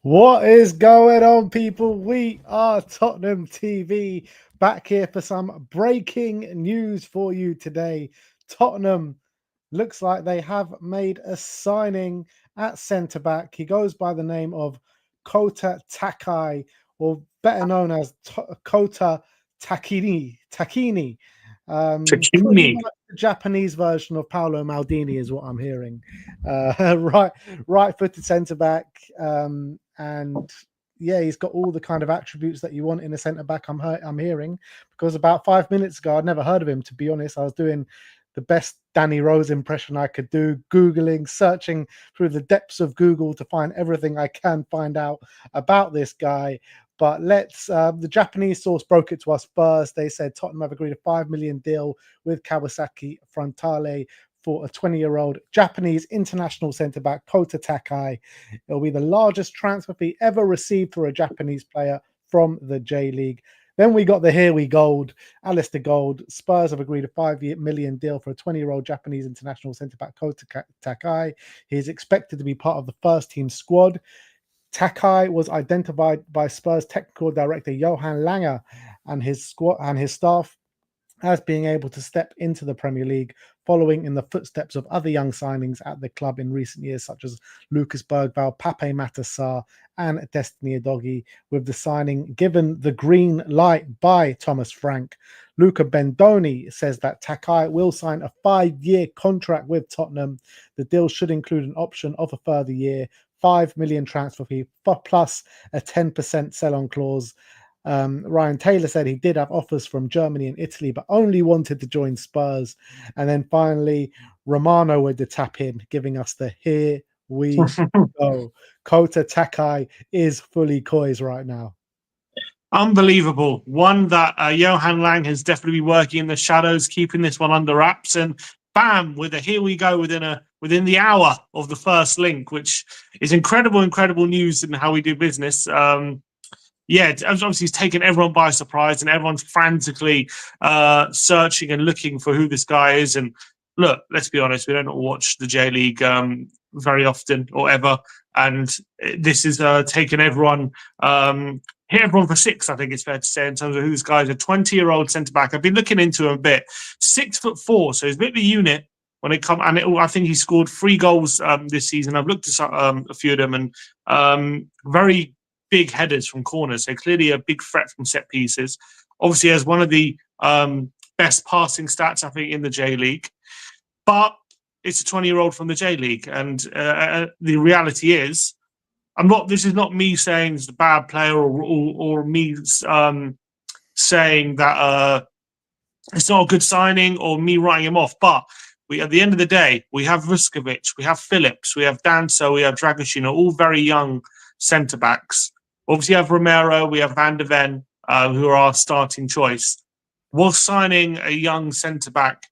What is going on, people? We are Tottenham TV, back here for some breaking news for you today. Tottenham looks like they have made a signing at centre back. He goes by the name of Kota Takai, or better known as Kota Takini. Pretty Chikini. much the Japanese version of Paolo Maldini is what I'm hearing. Right-footed centre back, and yeah, he's got all the kind of attributes that you want in a centre back. I'm hearing, because about 5 minutes ago I'd never heard of him, to be honest. I was doing the best Danny Rose impression I could do, Googling, searching through the depths of Google to find everything I can find out about this guy. But the Japanese source broke it to us first. They said Tottenham have agreed a $5 million deal with Kawasaki Frontale for a 20-year-old Japanese international centre-back, Kota Takai. It'll be the largest transfer fee ever received for a Japanese player from the J-League. Then we got the Here We Gold, Alistair Gold. Spurs have agreed a $5 million deal for a 20-year-old Japanese international centre-back, Kota Takai. He is expected to be part of the first-team squad. Takai was identified by Spurs technical director Johan Langer and his squad and his staff as being able to step into the Premier League, following in the footsteps of other young signings at the club in recent years, such as Lucas Bergvall, Pape Matar and Destiny Udogie, with the signing given the green light by Thomas Frank. Luca Bendoni says that Takai will sign a 5-year contract with Tottenham. The deal should include an option of a further year, 5 million transfer fee, plus a 10% sell-on clause. Ryan Taylor said he did have offers from Germany and Italy, but only wanted to join Spurs. And then finally, Romano with the tap in, giving us the Here We Go. Kota Takai is fully coys right now. Unbelievable. One that Johan Lang has definitely been working in the shadows, keeping this one under wraps, and bam, with a Here We Go within the hour of the first link, which is incredible news in how we do business. Yeah, obviously he's taken everyone by surprise, and everyone's frantically searching and looking for who this guy is. And look, let's be honest, we don't watch the J League very often or ever, and this is taken everyone. Hit everyone for six, I think it's fair to say, in terms of who this guy is. A 20-year-old centre back. I've been looking into him a bit. 6'4", so he's a bit of a unit when it comes. And I think he scored 3 goals this season. I've looked at a few of them, and very big headers from corners. So clearly a big threat from set pieces. Obviously has one of the best passing stats, I think, in the J League. But it's a 20-year-old from the J League, and the reality is, this is not me saying he's a bad player, or me saying that it's not a good signing, or me writing him off. But at the end of the day, we have Vuskovic, we have Phillips, we have Danso, we have Dragoshin, all very young centre backs. Obviously, we have Romero, we have Van de Ven, who are our starting choice. Was signing a young centre back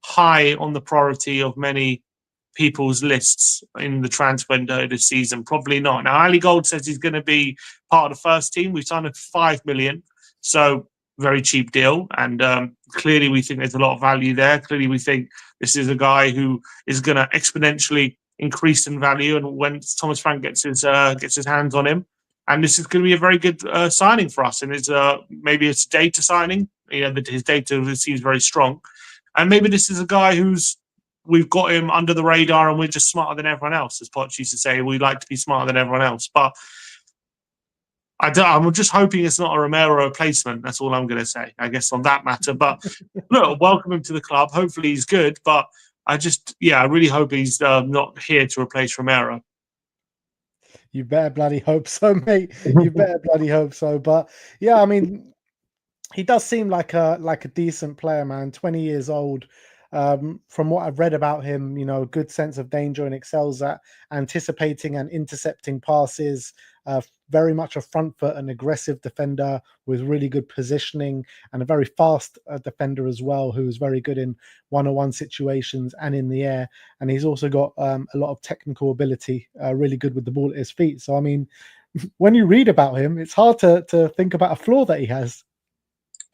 high on the priority of many people's lists in the transfer window this season? Probably not. Now, Ali Gold says he's going to be part of the first team. We've signed a $5 million, so very cheap deal. And clearly, we think there's a lot of value there. Clearly, we think this is a guy who is going to exponentially increase in value. And when Thomas Frank gets his hands on him, and this is going to be a very good signing for us. And maybe it's a data signing. His data seems very strong. And maybe this is a guy we've got him under the radar, and we're just smarter than everyone else. As Poch used to say, we like to be smarter than everyone else. But I'm just hoping it's not a Romero replacement. That's all I'm going to say, I guess, on that matter. But look, welcome him to the club. Hopefully he's good. But I really hope he's not here to replace Romero. You better bloody hope so, mate. You better bloody hope so. But yeah, I mean, he does seem like a decent player, man. 20 years old. From what I've read about him, a good sense of danger, and excels at anticipating and intercepting passes. Very much a front foot and aggressive defender with really good positioning, and a very fast defender as well, who is very good in one-on-one situations and in the air. And he's also got a lot of technical ability, really good with the ball at his feet. So, I mean, when you read about him, it's hard to think about a flaw that he has.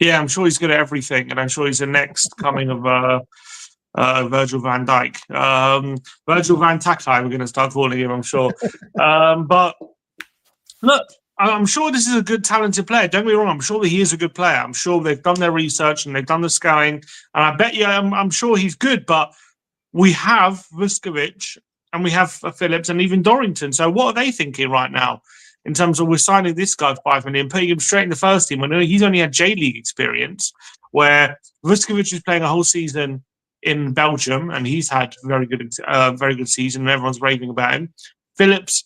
Yeah, I'm sure he's good at everything, and I'm sure he's the next coming of Virgil van Dijk. Virgil van Takai, we're going to start calling him, I'm sure. But Look, I'm sure this is a good, talented player. Don't get me wrong. I'm sure that he is a good player. I'm sure they've done their research and they've done the scouting. And I bet you, I'm sure he's good. But we have Vuskovic and we have Phillips and even Dorrington. So what are they thinking right now in terms of we're signing this guy for 5 million, putting him straight in the first team when he's only had J League experience, where Vuskovic is playing a whole season in Belgium and he's had very good season and everyone's raving about him. Phillips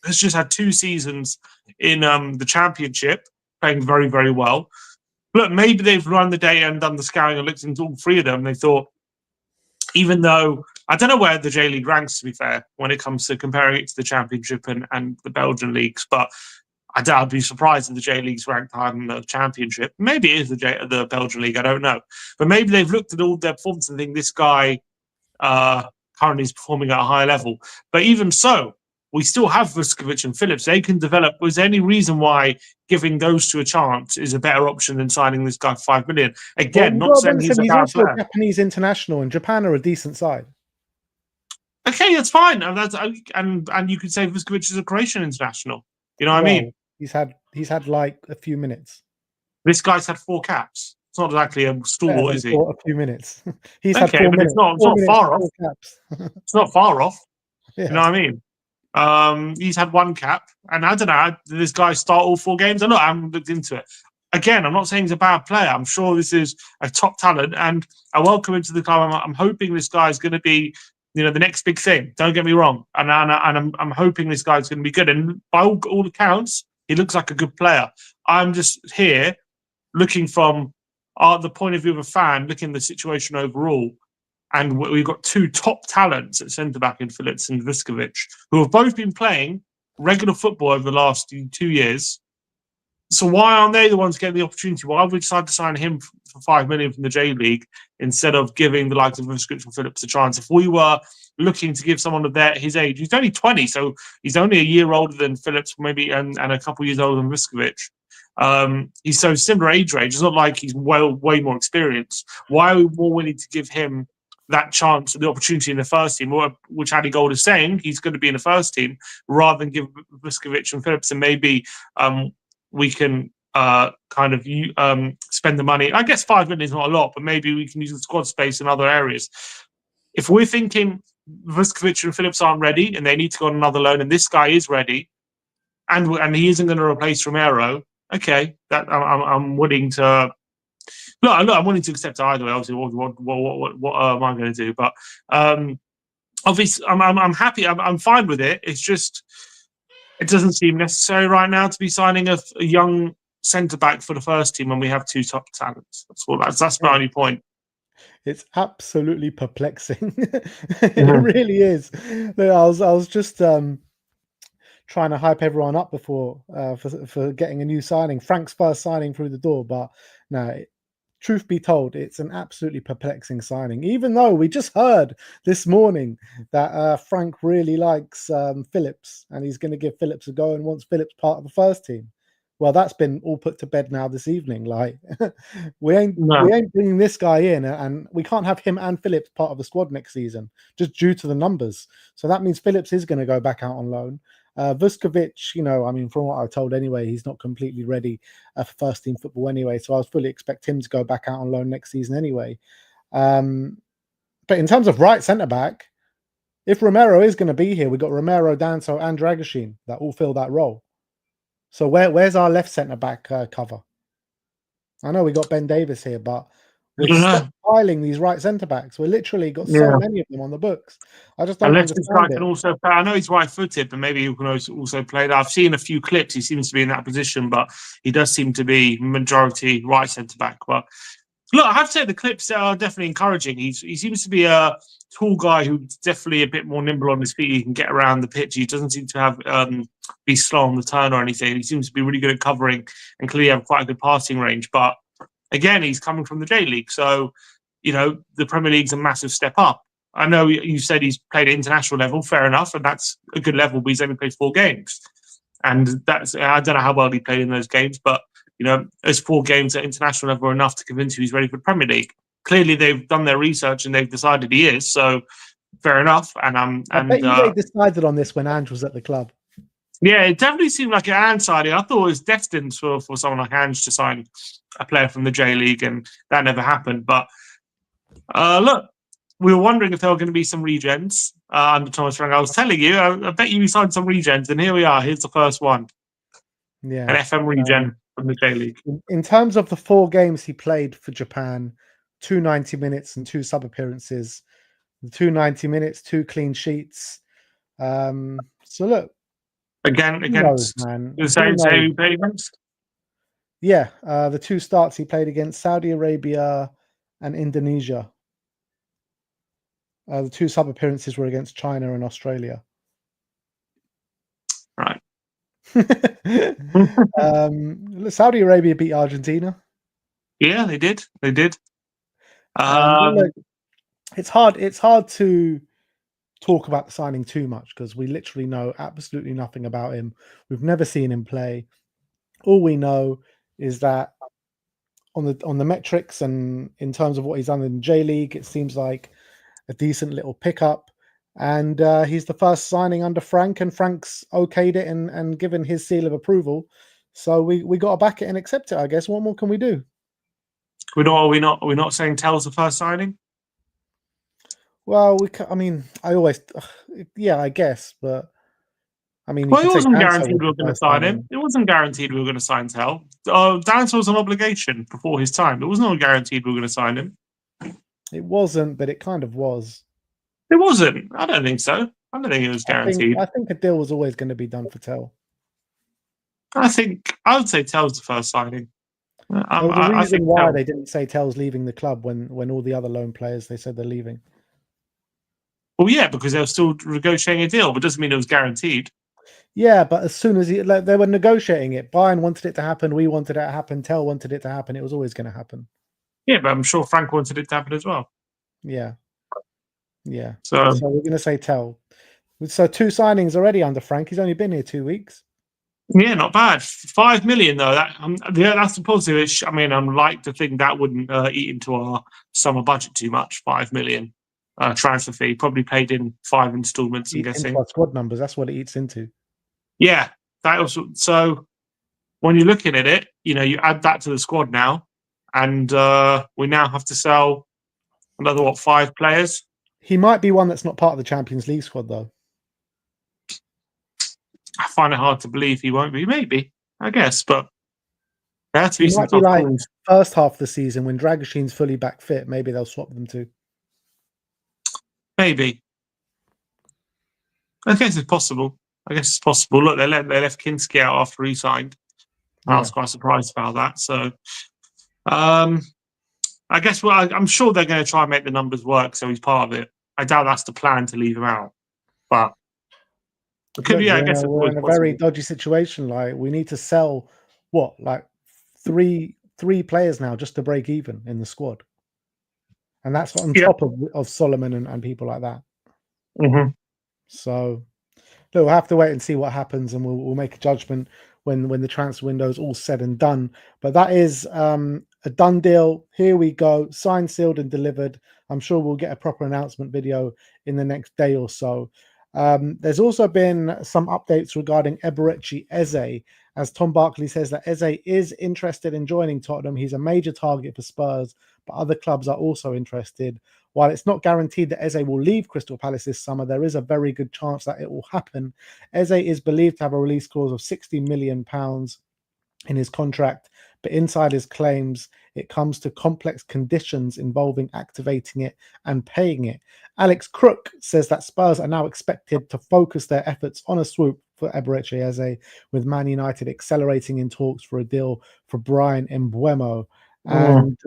has just had 2 seasons in the Championship, playing very, very well. Look, maybe they've run the data and done the scouting and looked into all 3 of them. And they thought, even though I don't know where the J League ranks, to be fair, when it comes to comparing it to the Championship and the Belgian leagues, but I'd be surprised if the J League's ranked higher than the Championship. Maybe it is the Belgian league. I don't know, but maybe they've looked at all their performance and think this guy currently is performing at a high level. But even so, we still have Vuskovic and Phillips. They can develop. Was there any reason why giving those 2 a chance is a better option than signing this guy for 5 million? Again, not saying he's a bad player. A Japanese international, and Japan are a decent side. Okay, that's fine. And you could say Vuskovic is a Croatian international. You know what I mean? He's had like a few minutes. This guy's had 4 caps. It's not exactly a stalwart, is he? A few minutes. He's had 4 minutes. It's not far off. It's not far off. Yeah. You know what I mean? He's had 1 cap, and I don't know. Did this guy start all 4 games? I haven't looked into it. Again, I'm not saying he's a bad player. I'm sure this is a top talent, and I welcome him to the club. I'm hoping this guy is going to be, the next big thing. Don't get me wrong, and I'm hoping this guy's going to be good. And by all accounts, he looks like a good player. I'm just here looking from the point of view of a fan, looking at the situation overall. And we've got 2 top talents at centre-back in Phillips and Vuskovic, who have both been playing regular football over the last 2 years. So why aren't they the ones getting the opportunity? Why have we decided to sign him for 5 million from the J League instead of giving the likes of Vuskovic and Phillips a chance? If we were looking to give someone of his age, he's only 20, so he's only a year older than Phillips, maybe, and a couple of years older than Vuskovic. He's so similar age range. It's not like he's way more experienced. Why are we more willing to give him that chance, the opportunity in the first team, which Ali Gold is saying he's going to be in the first team, rather than give Vuskovic and Phillips, and maybe we can kind of spend the money. I guess 5 million is not a lot, but maybe we can use the squad space in other areas. If we're thinking Vuskovic and Phillips aren't ready and they need to go on another loan, and this guy is ready, and he isn't going to replace Romero, okay, that I'm willing to. Look, I'm willing to accept either way. Obviously, what am I going to do? But obviously, I'm happy. I'm fine with it. It's just it doesn't seem necessary right now to be signing a young centre back for the first team when we have 2 top talents. That's my only point. It's absolutely perplexing. It really is. I was just trying to hype everyone up before for getting a new signing. Frank's first signing through the door, but no. Truth be told, it's an absolutely perplexing signing, even though we just heard this morning that Frank really likes Phillips and he's going to give Phillips a go and wants Phillips part of the first team. Well, that's been all put to bed now this evening. Like, we ain't bringing this guy in, and we can't have him and Phillips part of the squad next season just due to the numbers. So that means Phillips is going to go back out on loan. Vuskovic, from what I was told anyway, he's not completely ready for first team football anyway. So I was fully expect him to go back out on loan next season anyway. But in terms of right centre back, if Romero is going to be here, we've got Romero, Danso, and Dragusin that all fill that role. So where's our left centre back cover? I know we got Ben Davis here, but we're stockpiling these right centre backs. We literally got so many of them on the books. I just don't understand this guy can also play. I know he's right-footed, but maybe he can also play that. I've seen a few clips. He seems to be in that position, but he does seem to be majority right centre back. But look, I have to say the clips are definitely encouraging. He seems to be a tall guy who's definitely a bit more nimble on his feet. He can get around the pitch. He doesn't seem to have be slow on the turn or anything. He seems to be really good at covering and clearly have quite a good passing range. But again, he's coming from the J League, so the Premier League's a massive step up. I know you said he's played at international level, fair enough, and that's a good level, but he's only played 4 games. And I don't know how well he played in those games, but those 4 games at international level are enough to convince you he's ready for the Premier League. Clearly, they've done their research and they've decided he is, so fair enough. And I bet you they decided on this when Ange was at the club. Yeah, it definitely seemed like an Ange signing. I thought it was destined for someone like Ange to sign a player from the J League, and that never happened. But look, we were wondering if there were going to be some regens under Thomas Frank. I was telling you, I bet you we signed some regens, and here we are. Here's the first one, Yeah. an FM regen from the J League. In terms of the 4 games he played for Japan, 2 90 minutes and 2 sub appearances, 2 90 minutes, 2 clean sheets. So look, Again, against man. the same against. Yeah, the 2 starts he played against Saudi Arabia and Indonesia. The 2 sub appearances were against China and Australia. Right. Saudi Arabia beat Argentina. Yeah, they did. They did. Look, it's hard to talk about the signing too much because we literally know absolutely nothing about him. We've never seen him play. All we know is that on the metrics and in terms of what he's done in J League, it seems like a decent little pickup. And he's the first signing under Frank, and Frank's okayed it and given his seal of approval. So we got to back it and accept it, I guess. What more can we do? We're not saying Tell's the first signing. Well, I always, yeah, I guess, but I mean, well, it wasn't guaranteed we were going to sign him. It wasn't guaranteed we were going to sign Tell. Dance was an obligation before his time. It was not guaranteed we were going to sign him. It wasn't, but it kind of was. It wasn't. I don't think so. I don't think it was guaranteed. I think a deal was always going to be done for Tell. I would say Tell's the first signing. There was a reason why they didn't say Tell's leaving the club when all the other loan players, they said they're leaving. Well, yeah, because they were still negotiating a deal, but doesn't mean it was guaranteed. Yeah, but as soon as they were negotiating it, Bayern wanted it to happen, we wanted it to happen, Tell wanted it to happen. It was always going to happen. Yeah, but I'm sure Frank wanted it to happen as well. Yeah. Yeah. So we're going to say Tell. So 2 signings already under Frank. He's only been here 2 weeks. Yeah, not bad. 5 million though. That's the positive. I'd like to think that wouldn't eat into our summer budget too much. 5 million transfer fee, probably paid in 5 installments. I'm guessing. Into our squad numbers. That's what it eats into. Yeah, that was so. When you're looking at it, you add that to the squad now, and we now have to sell another 5 players. He might be one that's not part of the Champions League squad, though. I find it hard to believe he won't be. Maybe, I guess, but there has to be he some might be like calls. First half of the season when Dragusin's fully back fit. Maybe they'll swap them too. Maybe. I guess it's possible. Look, they left Kinski out after he signed. I was quite surprised about that. So, I guess I'm sure they're going to try and make the numbers work, so he's part of it. I doubt that's the plan to leave him out, but it could be. I guess we're in a very dodgy situation. Like we need to sell like three players now just to break even in the squad, and that's on top of Solomon and people like that. Mm-hmm. So, look, we'll have to wait and see what happens, and we'll make a judgment when the transfer window is all said and done. But that is a done deal. Here we go, signed, sealed, and delivered. I'm sure we'll get a proper announcement video in the next day or so. There's also been some updates regarding Eberichi Eze, as Tom Barkley says that Eze is interested in joining Tottenham. He's a major target for Spurs, but other clubs are also interested. While it's not guaranteed that Eze will leave Crystal Palace this summer, there is a very good chance that it will happen. Eze is believed to have a release clause of £60 million in his contract, but insiders claims it comes to complex conditions involving activating it and paying it. Alex Crook says that Spurs are now expected to focus their efforts on a swoop for Eberichi Eze, with Man United accelerating in talks for a deal for Brian Mbeumo. And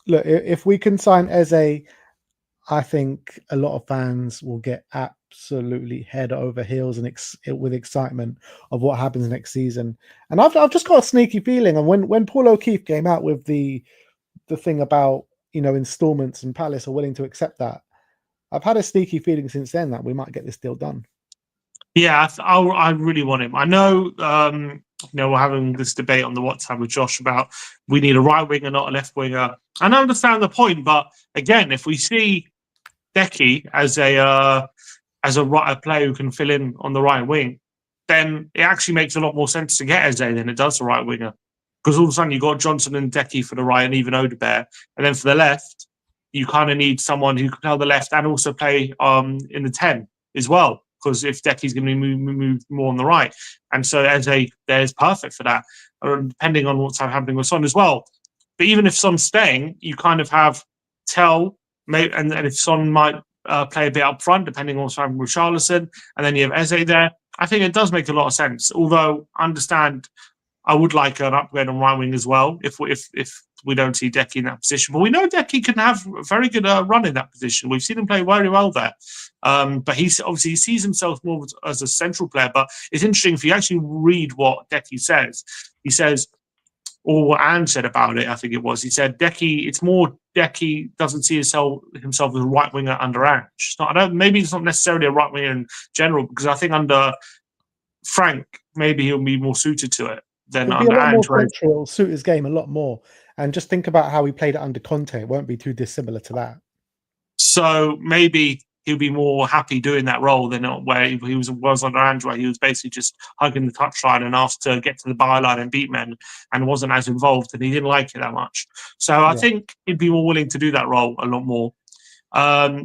look, if we can sign Eze, I think a lot of fans will get absolutely head over heels and with excitement of what happens next season. And I've just got a sneaky feeling. And when Paul O'Keefe came out with the thing about installments and Palace are willing to accept that, I've had a sneaky feeling since then that we might get this deal done. Yeah, I really want him. I know, we're having this debate on the WhatsApp with Josh about we need a right winger, not a left winger. And I understand the point, but again, if we see Decky as a player who can fill in on the right wing, then it actually makes a lot more sense to get Eze than it does the right winger. Because all of a sudden you've got Johnson and Decky for the right and even Odebear. And then for the left, you kind of need someone who can play the left and also play in the 10 as well. Because if Decky's going to be moved more on the right. And so Eze there is perfect for that, depending on what's happening with Son as well. But even if Son's staying, you kind of have Tell, and if Son might play a bit up front, depending on what's happening with Charlison, and then you have Eze there. I think it does make a lot of sense. Although, I understand, I would like an upgrade on right wing as well if we don't see Decky in that position. But we know Decky can have a very good run in that position. We've seen him play very well there. But he sees himself more as a central player. But it's interesting if you actually read what Decky says. He says, or what Anne said about it, I think it was. He said Decky, it's more Decky doesn't see himself as a right winger under Ange. Maybe it's not necessarily a right winger in general, because I think under Frank, maybe he'll be more suited to it than It'll be under a lot more Ange. central. It'll suit his game a lot more. And just think about how he played it under Conte. It won't be too dissimilar to that. So maybe he'll be more happy doing that role than where he was under Ange, where he was basically just hugging the touchline and asked to get to the byline and beat men and wasn't as involved, and he didn't like it that much. So I think he'd be more willing to do that role a lot more.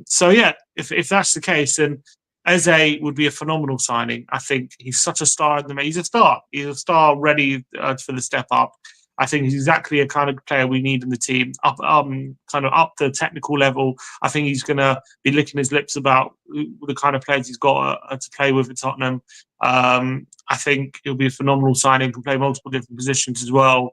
So yeah, if that's the case, then Eze would be a phenomenal signing. I think he's such a star in the He's a star. He's a star ready for the step up. I think he's exactly a kind of player we need in the team, kind of up the technical level. I think he's going to be licking his lips about the kind of players he's got to play with at Tottenham. I think he'll be a phenomenal signing, can play multiple different positions as well.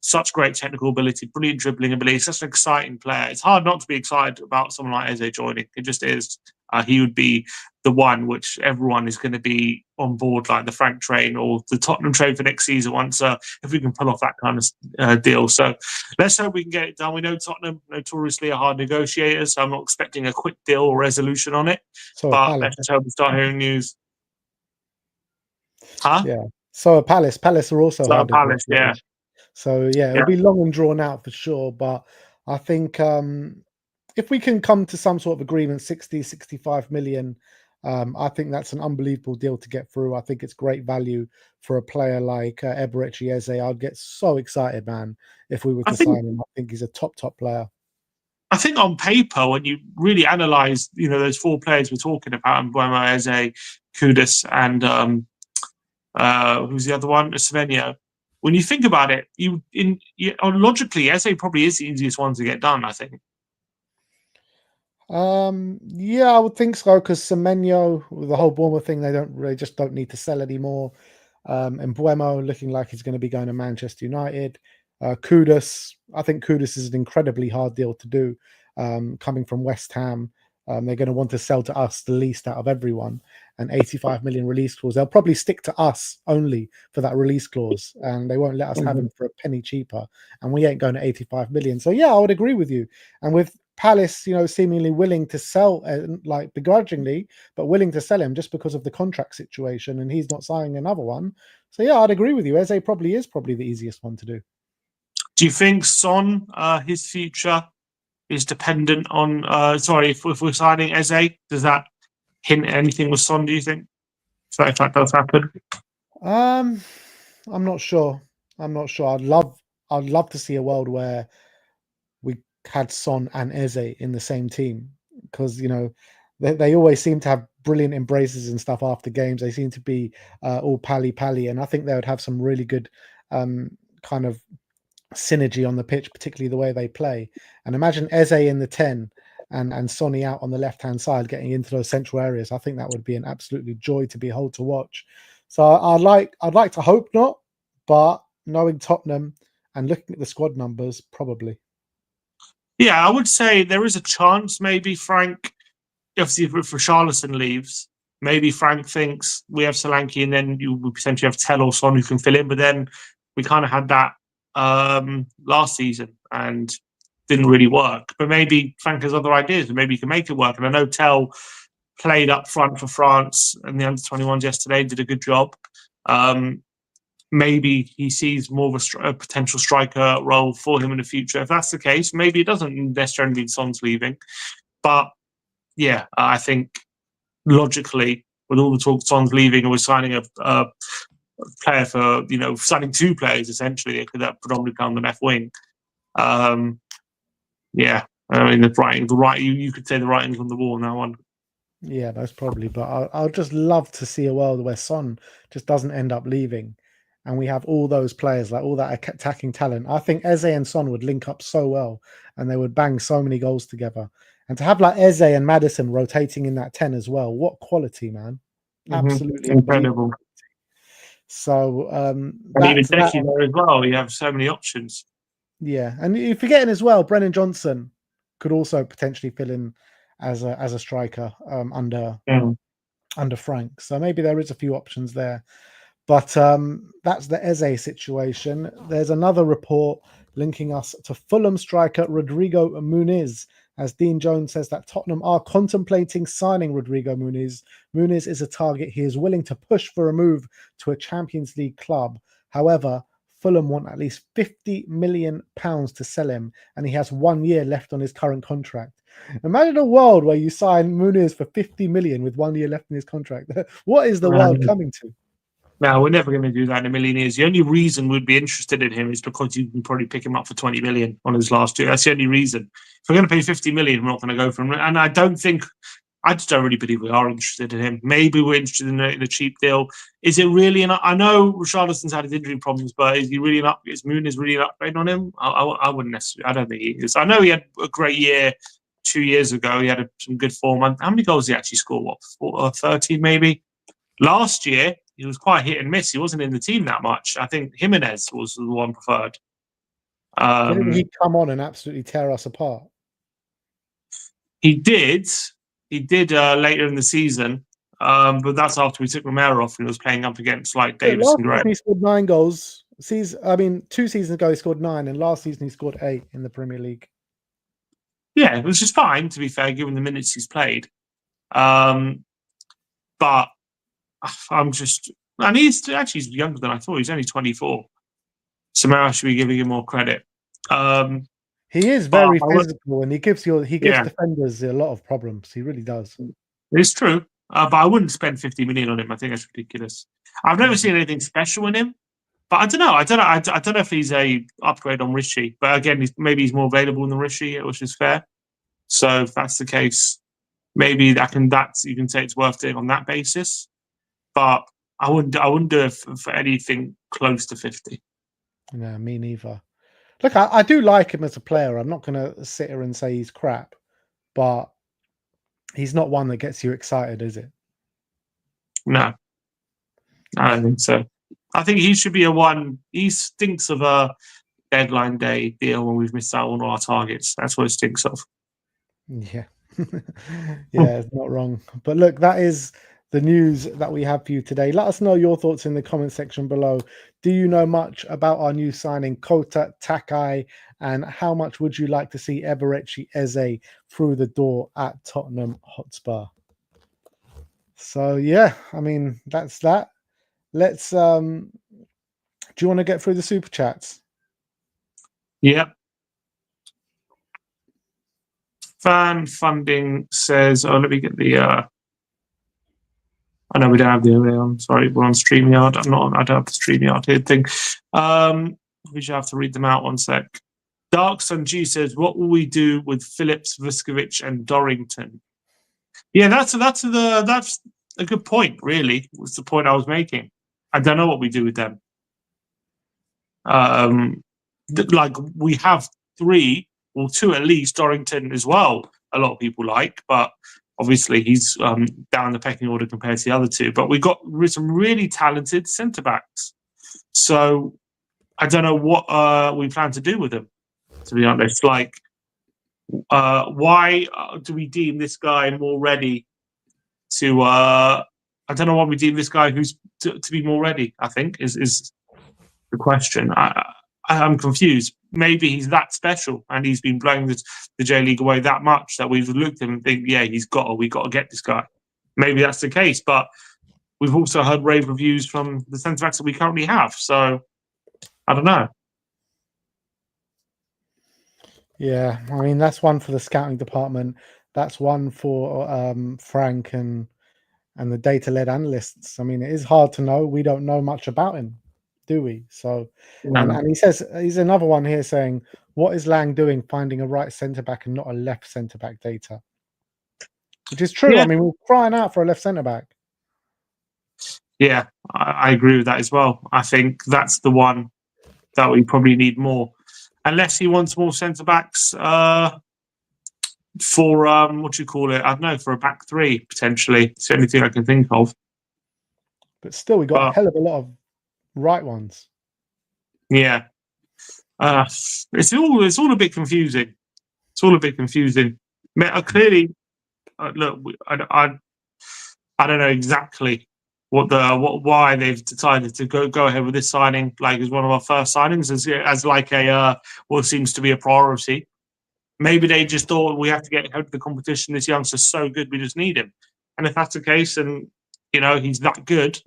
Such great technical ability, brilliant dribbling ability, such an exciting player. It's hard not to be excited about someone like Eze joining. It just is. He would be the one which everyone is going to be on board, like the Frank train or the Tottenham train for next season once, if we can pull off that kind of deal. So let's hope we can get it done. We know Tottenham notoriously are hard negotiators, so I'm not expecting a quick deal or resolution on it. But let's hope we start hearing news. Huh? Yeah. So Palace are also hard Palace, yeah. So yeah, it'll be long and drawn out for sure. But I think if we can come to some sort of agreement, 60, 65 million, I think that's an unbelievable deal to get through. I think it's great value for a player like Eberichi Eze. I'd get so excited, man, if we were to sign him. I think he's a top player. I think on paper, when you really analyse, those four players we're talking about, Mbeumo, Eze, Kudus, and who's the other one? Semenyo. When you think about it, logically, Eze probably is the easiest one to get done, I think. Yeah, I would think so, because Semenyo, with the whole Bournemouth thing, they just don't need to sell anymore. And Mbeumo looking like he's going to be going to Manchester United. Kudus, I think Kudus is an incredibly hard deal to do, coming from West Ham. They're going to want to sell to us the least out of everyone, and 85 million release clause. They'll probably stick to us only for that release clause, and they won't let us have him for a penny cheaper, and we ain't going to 85 million. So yeah, I would agree with you. And with Palace, seemingly willing to sell, like begrudgingly, but willing to sell him just because of the contract situation, and he's not signing another one. So yeah, I'd agree with you. Eze probably is the easiest one to do. Do you think Son, his future is dependent on? If we're signing Eze, does that hint at anything with Son? Do you think if that does happen? I'm not sure. I'd love to see a world where we had Son and Eze in the same team, because they always seem to have brilliant embraces and stuff after games. They seem to be all pally, and I think they would have some really good kind of synergy on the pitch, particularly the way they play. And imagine Eze in the 10 and Sonny out on the left hand side, getting into those central areas. I think that would be an absolute joy to behold, to watch. So I'd like to hope not, but knowing Tottenham and looking at the squad numbers, probably. Yeah, I would say there is a chance maybe Frank, obviously if Richarlison leaves, maybe Frank thinks we have Solanke and then you would potentially have Tell or Son who can fill in, but then we kind of had that last season and didn't really work. But maybe Frank has other ideas and maybe he can make it work. And I know Tell played up front for France and the under-21s yesterday, did a good job. Maybe he sees more of a potential striker role for him in the future. If that's the case, maybe it doesn't necessarily mean Son's leaving. But yeah, I think logically, with all the talk Son's leaving and we're signing a player for, signing two players essentially that predominantly come on the left wing. Yeah, I mean you could say the writing's on the wall on that one. Yeah, most probably. But I'll just love to see a world where Son just doesn't end up leaving, and we have all those players, like all that attacking talent. I think Eze and Son would link up so well, and they would bang so many goals together. And to have like Eze and Maddison rotating in that 10 as well, what quality, man! Absolutely Incredible. So and even Decky there as well. You have so many options. Yeah, and you're forgetting as well, Brennan Johnson could also potentially fill in as a striker under Frank. So maybe there is a few options there. But that's the Eze situation. There's another report linking us to Fulham striker Rodrigo Muniz, as Dean Jones says that Tottenham are contemplating signing Rodrigo Muniz. Muniz is a target he is willing to push for a move to a Champions League club. However, Fulham want at least £50 million to sell him, and he has 1 year left on his current contract. Imagine a world where you sign Muniz for 50 million with 1 year left in his contract. What is the world coming to? No, we're never going to do that in a million years. The only reason we'd be interested in him is because you can probably pick him up for 20 million on his last year. That's the only reason. If we're going to pay 50 million, we're not going to go for him. And I just don't really believe we are interested in him. Maybe we're interested in a cheap deal. Is it really I know Richarlison's had his injury problems, but is Muniz really an upgrade on him? I wouldn't necessarily. I don't think he is. I know he had a great year 2 years ago. He had some good form. How many goals did he actually score? 13 maybe? Last year, he was quite hit and miss. He wasn't in the team that much. I think Jimenez was the one preferred. Didn't he come on and absolutely tear us apart? He did. He did later in the season, but that's after we took Romero off and he was playing up against like Davis and Gray. He scored 9 goals. 2 seasons ago he scored 9, and last season he scored 8 in the Premier League. Yeah, it was just fine, to be fair, given the minutes he's played. But I'm just, and he's younger than I thought. He's only 24, so maybe I should be giving him more credit. He is very physical, and he gives defenders a lot of problems. He really does. It's true, but I wouldn't spend 50 million on him. I think that's ridiculous. I've never seen anything special in him, but I don't know. I don't know if he's a upgrade on Rishi, but again, maybe he's more available than Rishi, which is fair. So if that's the case, maybe you can say it's worth doing on that basis. But I wouldn't do it for anything close to 50. No, me neither. Look, I do like him as a player. I'm not going to sit here and say he's crap, but he's not one that gets you excited, is it? No, I don't think so. I think he should be a one. He stinks of a deadline day deal when we've missed out on all our targets. That's what it stinks of. Yeah. Yeah, it's not wrong. But look, that is the news that we have for you today. Let us know your thoughts in the comment section below. Do you know much about our new signing, Kota Takai, and how much would you like to see Eberichi Eze through the door at Tottenham Hotspur? So yeah, I mean, that's that. Let's do you want to get through the super chats? Yep. Fan funding says, let me get the I know we don't have the array on. Sorry, we're on StreamYard. I don't have the StreamYard here thing. We should have to read them out 1 sec. Dark Sun G says, what will we do with Phillips, Vuskovic, and Dorrington? Yeah, that's a good point, really. Was the point I was making. I don't know what we do with them. Like we have 3, or 2 at least, Dorrington as well. A lot of people like, but obviously he's down the pecking order compared to the other 2. But we've got some really talented centre backs. So I don't know what we plan to do with them, to be honest. Like, why do we deem this guy more ready to? I don't know why we deem this guy who's to be more ready. I think is the question. I'm confused. Maybe he's that special, and he's been blowing the J League away that much that we've looked at him and think, yeah, we got to get this guy. Maybe that's the case, but we've also heard rave reviews from the centre backs that we currently have. So I don't know. Yeah, I mean, that's one for the scouting department. That's one for Frank and and the data-led analysts. I mean, it is hard to know. We don't know much about him, do we? So, and he says, he's another one here saying, what is Lang doing finding a right centre-back and not a left centre-back data? Which is true. Yeah. I mean, we're crying out for a left centre-back. Yeah, I agree with that as well. I think that's the one that we probably need more. Unless he wants more centre-backs for, what do you call it? I don't know, for a back three, potentially. It's the only thing I can think of. But still, we got a hell of a lot of right ones. Yeah. It's all a bit confusing. It's all a bit confusing. Clearly, look, I don't know exactly why they've decided to go ahead with this signing, like as one of our first signings, as like a what seems to be a priority. Maybe they just thought we have to get ahead of the competition. This youngster's so good, we just need him. And if that's the case, and he's that good,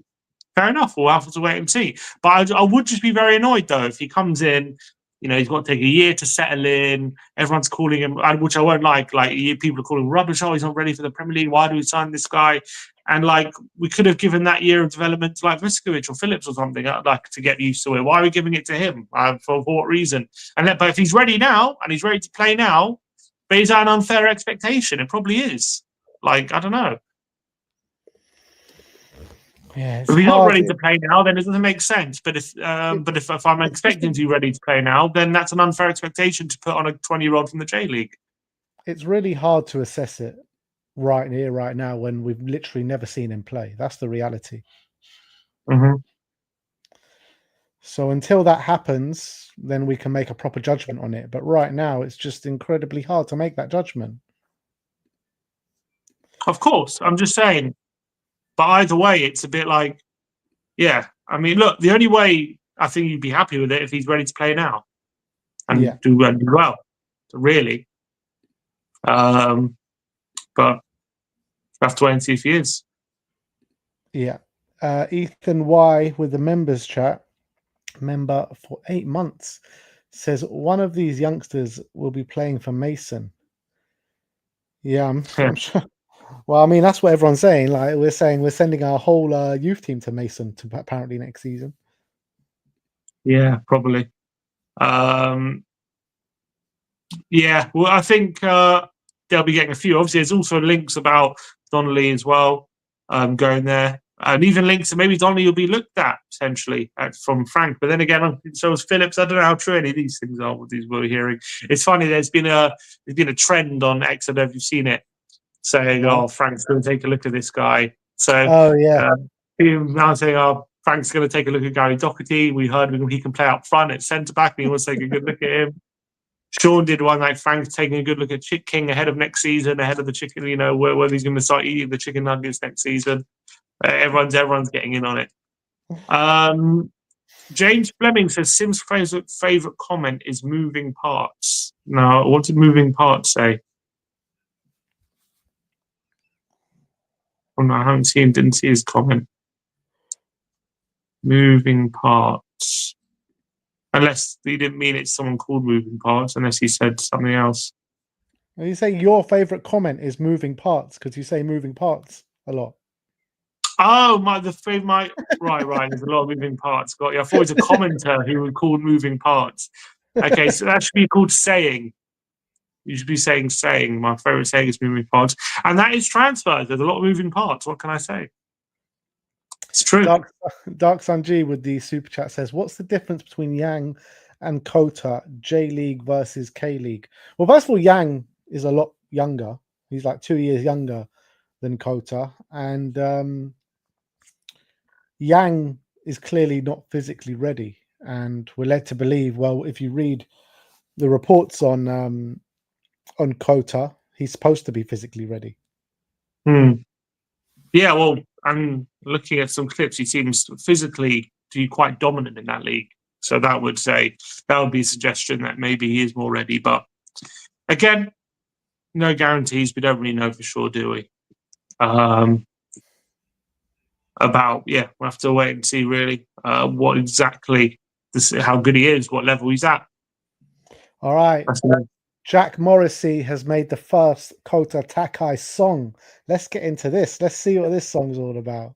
fair enough. We'll have to wait and see. But I would just be very annoyed though if he comes in. He's got to take a year to settle in. Everyone's calling him, which I won't like. Like people are calling him rubbish. Oh, he's not ready for the Premier League. Why do we sign this guy? And like we could have given that year of development to like Viskovic or Phillips or something, like to get used to it. Why are we giving it to him? For what reason? But if he's ready now and he's ready to play now, but is that an unfair expectation? It probably is. Like I don't know. Yeah, if he's not ready to play now, then it doesn't make sense. But if I'm expecting to be ready to play now, then that's an unfair expectation to put on a 20-year-old from the J League. It's really hard to assess it right here, right now, when we've literally never seen him play. That's the reality. Mm-hmm. So until that happens, then we can make a proper judgment on it. But right now, it's just incredibly hard to make that judgment. Of course, I'm just saying. But either way, it's a bit like, yeah. I mean, look, the only way I think you'd be happy with it if he's ready to play now and do well, really. But we'll have to wait and see if he is. Yeah. Ethan Y with the members chat, member for 8 months, says one of these youngsters will be playing for Mason. Yeah, I'm sure. Well, I mean, that's what everyone's saying. Like we're saying, we're sending our whole youth team to Mason to apparently next season. Yeah, probably. Yeah, well, I think they'll be getting a few. Obviously, there's also links about Donnelly as well going there. And even links that maybe Donnelly will be looked at potentially from Frank. But then again, so is Phillips. I don't know how true any of these things are, what these we're hearing. It's funny, there's been a trend on X, I don't know if you've seen it, saying, oh, Frank's going to take a look at this guy. So now saying, oh, Frank's going to take a look at Gary Doherty. We heard he can play up front at centre-back, and he wants to take a good look at him. Sean did one like Frank's taking a good look at Chick King ahead of next season, ahead of the chicken, whether he's going to start eating the chicken nuggets next season. Everyone's getting in on it. James Fleming says Sim's favourite comment is moving parts. Now, what did moving parts say? Oh no, I didn't see his comment. Moving parts. Unless he didn't mean it's someone called moving parts, unless he said something else. You say your favourite comment is moving parts because you say moving parts a lot. Oh, right. There's a lot of moving parts. Got you. I thought it was a commenter who would call moving parts. Okay, so that should be called saying. You should be saying. My favourite saying is moving parts, and that is transfers. There's a lot of moving parts. What can I say? It's true. Dark Sun G with the super chat says, "What's the difference between Yang and Kota J League versus K League?" Well, first of all, Yang is a lot younger. He's like 2 years younger than Kota, and Yang is clearly not physically ready. And we're led to believe, well, if you read the reports on Kota, he's supposed to be physically ready. Yeah, well, I'm looking at some clips. He seems physically to be quite dominant in that league. So that would be a suggestion that maybe he is more ready. But again, no guarantees. We don't really know for sure, do we? We'll have to wait and see really what exactly how good he is, what level he's at. All right. Jack Morrissey has made the first Kota Takai song. Let's get into this. Let's see what this song's all about.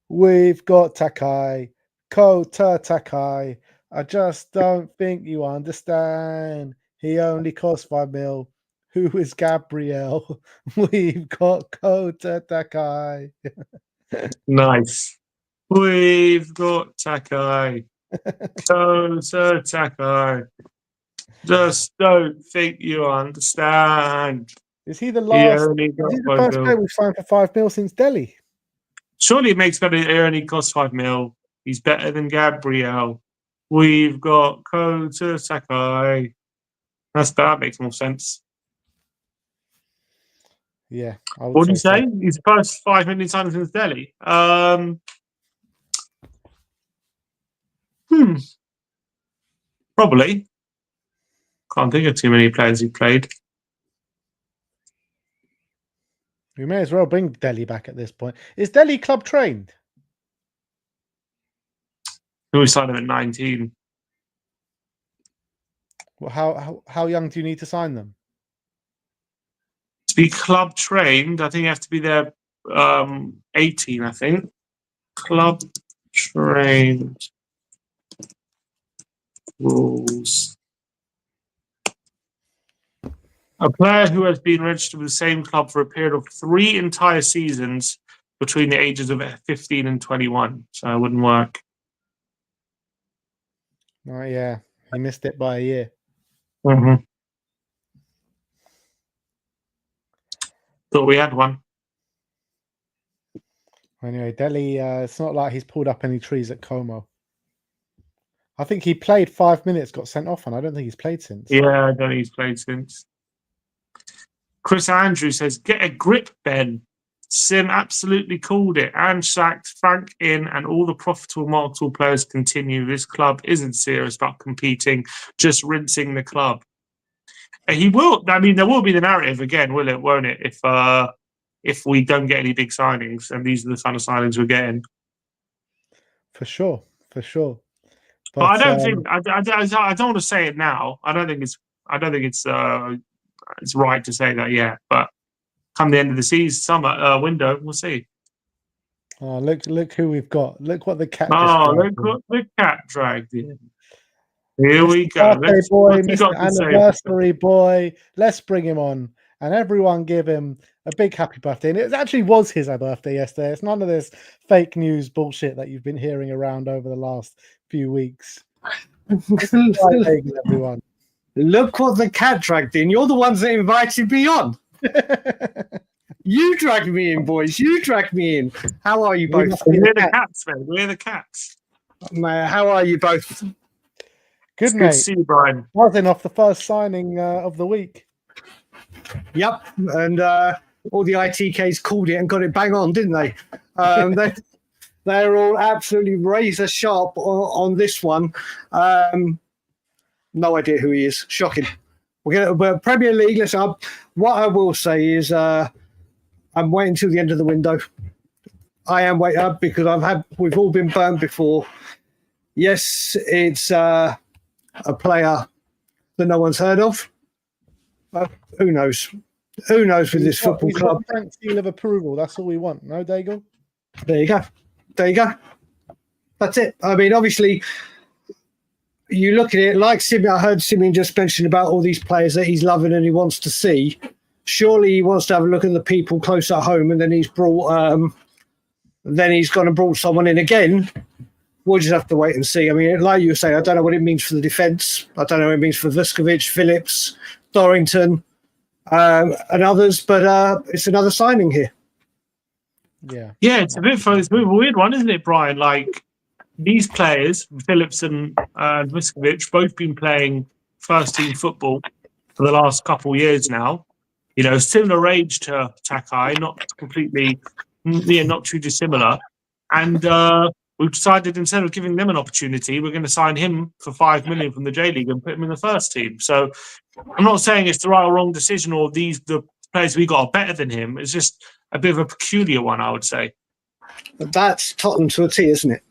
We've got Takai, Kota Takai. I just don't think you understand. He only costs 5 mil. Who is Gabriel? We've got Kota Takai. Nice. We've got Takai. Kota Takai. Just don't think you understand. Is he the last? Is he the first player we've signed for 5 mil since Delhi? Surely it makes better. It only costs 5 mil. He's better than Gabriel. We've got Kota Takai. That makes more sense. Yeah. What do you say? So. He's the first 5 million signings since Delhi. Probably. Can't think of too many players who played. We may as well bring Delhi back at this point. Is Delhi club trained? We signed him at 19. Well, how young do you need to sign them? To be club trained, I think you have to be there 18, I think. Club trained rules. A player who has been registered with the same club for a period of 3 entire seasons between the ages of 15 and 21. So it wouldn't work. Oh, yeah. He missed it by a year. Mm-hmm. Thought we had one. Anyway, Delhi, it's not like he's pulled up any trees at Como. I think he played 5 minutes, got sent off, and I don't think he's played since. Yeah, I don't think he's played since. Chris Andrews says, get a grip, Ben. Sim absolutely called it. And sacked, Frank in, and all the profitable multiple players continue. This club isn't serious about competing, just rinsing the club. He will. I mean, there will be the narrative again, will it? Won't it? If we don't get any big signings, and these are the kind of signings we're getting. For sure. But I don't think I don't want to say it now. I don't think it's right to say that yet. But come the end of the season, summer window, we'll see. Oh, look who we've got! Look what the cat. Look what the cat dragged in. Here Mr. we go. Mr. Anniversary boy. Let's bring him on, and everyone give him a big happy birthday. And it actually was his birthday yesterday. It's none of this fake news bullshit that you've been hearing around over the last few weeks. Everyone. Look what the cat dragged in. You're the ones that invited me on. You dragged me in, boys. You dragged me in. How are you both? We're the cats, man. We're the cats. How are you both? Good, mate. Good to see you, Brian. Buzzing off the first signing of the week. Yep, and all the ITKs called it and got it bang on, didn't they? They're all absolutely razor sharp on this one. No idea who he is. Shocking. But Premier League. Listen, what I will say is I'm waiting till the end of the window. I am waiting up because we've all been burnt before. Yes, it's a player that no one's heard of. But who knows? Who knows with this football club? Frank seal of approval. That's all we want. No, Daigle? There you go. That's it. I mean, obviously, you look at it like Simeon. I heard Simeon just mention about all these players that he's loving and he wants to see. Surely he wants to have a look at the people close at home, and then he's brought. Then he's gone and brought someone in again. We'll just have to wait and see. I mean, like you were saying, I don't know what it means for the defence. I don't know what it means for Vuskovic, Phillips, Dorrington, and others. But it's another signing here. Yeah, it's a bit of a weird one, isn't it, Brian? Like these players, Phillips and Vuskovic, both been playing first team football for the last couple of years now. You know, similar age to Takai, not completely, not too dissimilar. And we've decided instead of giving them an opportunity, we're going to sign him for 5 million from the J League and put him in the first team. So I'm not saying it's the right or wrong decision, or the players we got are better than him. It's just a bit of a peculiar one, I would say. But that's Tottenham to a T, isn't it?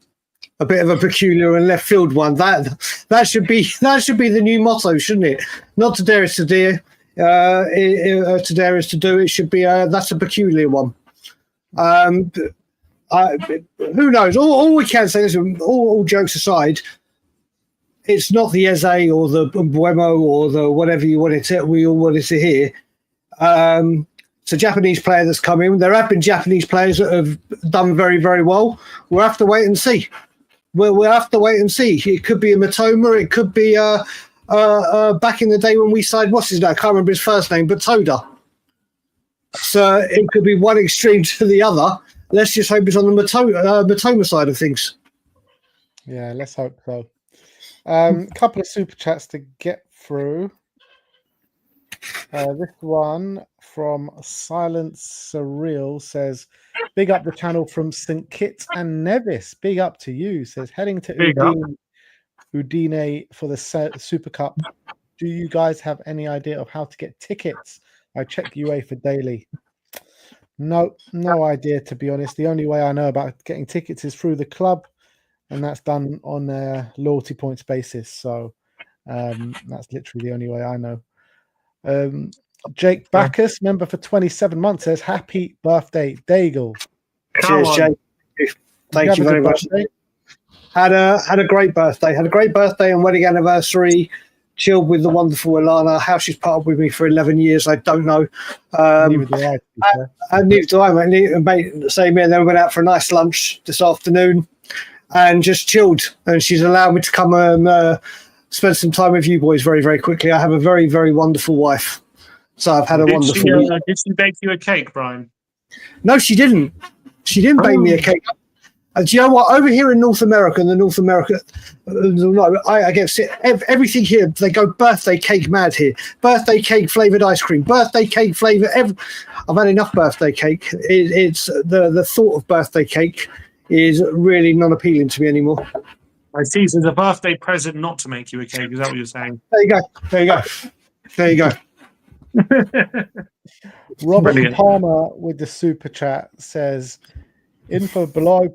a bit of a peculiar and left field one. That should be the new motto, shouldn't it? Not to dare is to dare, to dare is to do. It should be that's a peculiar one. Who knows? All we can say is, all jokes aside, it's not the Eze or the Buemo or the whatever you wanted to. We all wanted to hear. It's a Japanese player that's come in. There have been Japanese players that have done very, very well. We'll have to wait and see. We'll have to wait and see. It could be a Matoma. It could be back in the day when we signed, what's his name? I can't remember his first name, but Toda. So it could be one extreme to the other. Let's just hope it's on the Matoma side of things. Yeah, let's hope so. Couple of super chats to get through. This one from Silent Surreal says, big up the channel from St. Kitts and Nevis. Big up to you. Says, heading to Udine for the Super Cup. Do you guys have any idea of how to get tickets? I check UEFA daily. No idea, to be honest. The only way I know about getting tickets is through the club, and that's done on a loyalty points basis. So that's literally the only way I know. Jake Bacchus, member for 27 months, says, happy birthday, Daigle. Cheers, Jake. Thank you very much. Had a great birthday. Had a great birthday and wedding anniversary. Chilled with the wonderful Alana. How she's partnered with me for 11 years, I don't know. Neither do I. Neither do I, mate. Same here. Then we went out for a nice lunch this afternoon and just chilled. And she's allowed me to come and spend some time with you boys very, very quickly. I have a very, very wonderful wife. So I've had a wonderful week. Did she bake you a cake, Brian? No, she didn't. She didn't bake me a cake. And do you know what? Over here in North America, I guess everything here, they go birthday cake mad here. Birthday cake flavoured ice cream. Birthday cake flavoured. I've had enough birthday cake. It's the thought of birthday cake is really non-appealing to me anymore. I see. So it's a birthday present not to make you a cake. Is that what you're saying? There you go. Robert Brilliant. Palmer with the super chat says, info below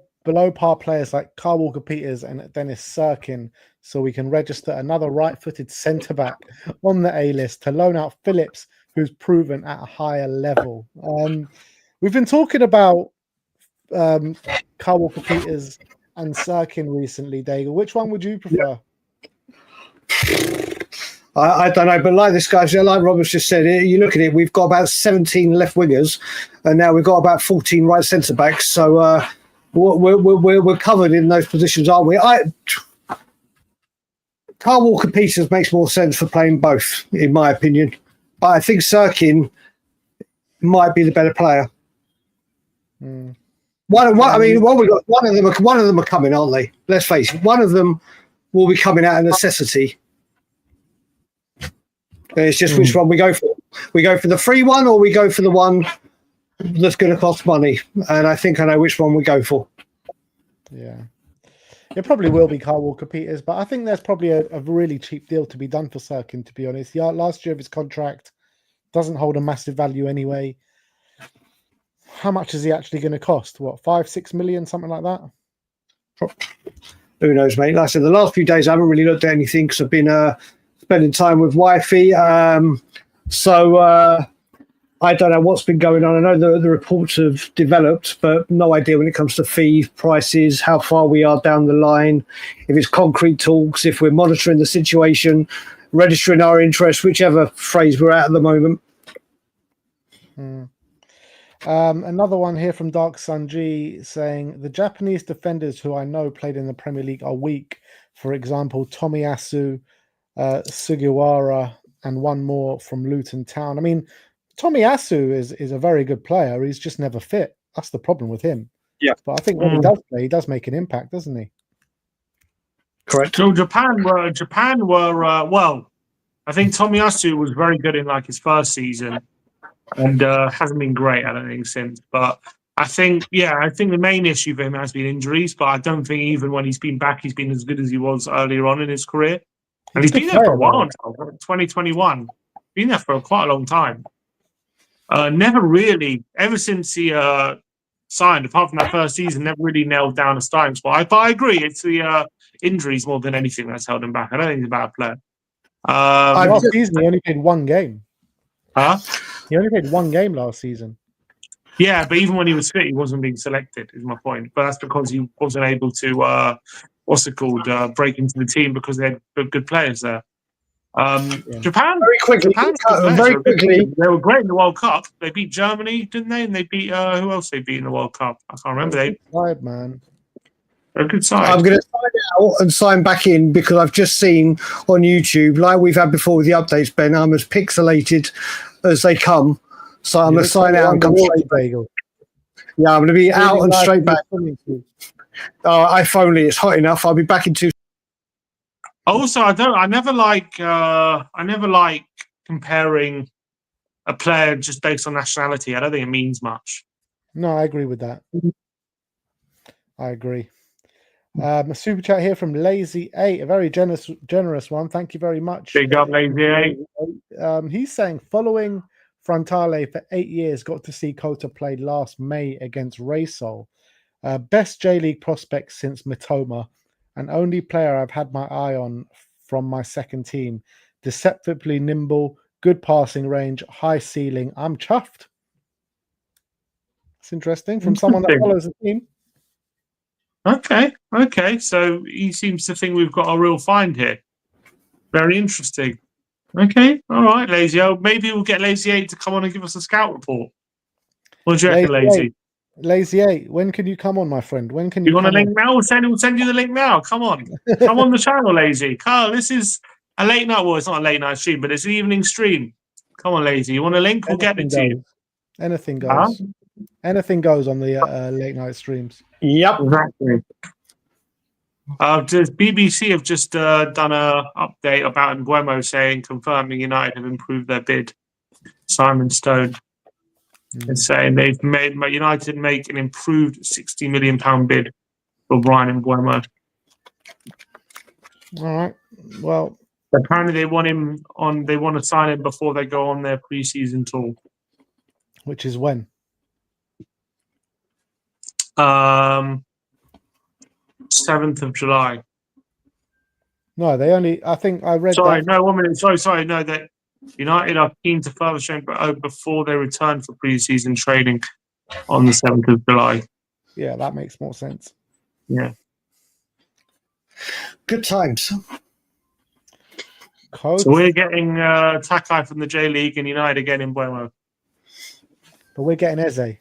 par players like Kyle Walker-Peters and Dennis Serkin, so we can register another right-footed centre-back on the A-list to loan out Phillips, who's proven at a higher level. We've been talking about Kyle Walker-Peters and Serkin recently, Daigle. Which one would you prefer? I don't know, but like this guy, like Robert's just said, you look at it, we've got about 17 left wingers, and now we've got about 14 right centre backs. So we're covered in those positions, aren't we? Kyle Walker-Peters makes more sense for playing both, in my opinion. But I think Serkin might be the better player. One of them are coming, aren't they? Let's face it, one of them will be coming out of necessity. It's just which one we go for. We go for the free one, or we go for the one that's going to cost money. And I think I know which one we go for. Yeah. It probably will be Kyle Walker-Peters, but I think there's probably a really cheap deal to be done for Serkin, to be honest. Yeah, last year of his contract doesn't hold a massive value anyway. How much is he actually going to cost? What, 5-6 million, something like that? Who knows, mate? Like I said, the last few days I haven't really looked at anything because I've been spending time with wifey. So I don't know what's been going on. I know the reports have developed, but no idea when it comes to fee prices, how far we are down the line, if it's concrete talks, if we're monitoring the situation, registering our interest, whichever phrase we're at the moment. Another one here from Dark Sun G saying, the Japanese defenders who I know played in the Premier League are weak. For example, Tomiyasu, Sugawara, and one more from Luton Town. I mean, Tomiyasu is a very good player. He's just never fit. That's the problem with him. Yeah. But I think when he does play, he does make an impact, doesn't he? Correct. So Japan were well, I think Tomiyasu was very good in like his first season and hasn't been great, I don't think, since. But I think the main issue for him has been injuries, but I don't think even when he's been back, he's been as good as he was earlier on in his career. And he's been there for a while now, 2021. Been there for quite a long time. Never really, ever since he signed. Apart from that first season, never really nailed down a starting spot. But I agree, it's the injuries more than anything that's held him back. I don't think he's a bad player. Last season, he only played one game. Huh? He only played one game last season. Yeah, but even when he was fit, he wasn't being selected, is my point. But that's because he wasn't able to, break into the team because they had good players there. Japan, Very quickly, they were great in the World Cup. They beat Germany, didn't they? And they beat, who else they beat in the World Cup? I can't remember. They're a good side. I'm going to sign out and sign back in because I've just seen on YouTube, like we've had before with the updates, Ben, I'm as pixelated as they come. So I'm going to sign out and come straight back. Yeah, I'm going to be out and straight back. If only it's hot enough. I'll be back in 2. Also, I never like comparing a player just based on nationality. I don't think it means much. No, I agree with that. I agree. A super chat here from LazyEight, a very generous one. Thank you very much. Big up, LazyEight. He's saying, following Frontale for 8 years, got to see Kota play last May against Raysol. Best J-League prospect since Mitoma, and only player I've had my eye on from my second team. Deceptively nimble, good passing range, high ceiling. I'm chuffed. It's interesting from someone that follows the team. Okay. So he seems to think we've got a real find here. Very interesting. Okay, all right, Lazy. Maybe we'll get LazyEight to come on and give us a scout report. What do you reckon, Lazy? LazyEight, when can you come on, my friend? When can you want a link now? We'll send you the link now. Come on. Come on the channel, Lazy. Carl, this is a late night. Well, it's not a late night stream, but it's an evening stream. Come on, Lazy. You want a link? We'll get it to you. Anything goes. Anything goes on the late night streams. Yep. Exactly. BBC have just done an update about Mbeumo saying, confirming United have improved their bid. Simon Stone is saying they've made United make an improved £60 million bid for Brian Mbeumo. All right. Well, apparently they want him on. They want to sign him before they go on their pre-season tour, which is when. 7th of July. No, they only. I think I read. Sorry, no, 1 minute. Sorry. No, that United are keen to further strengthen before they return for pre-season training on the 7th of July. Yeah, that makes more sense. Yeah. Good times. Codes. So we're getting Takai from the J League, and United getting Mbeumo. But we're getting Eze.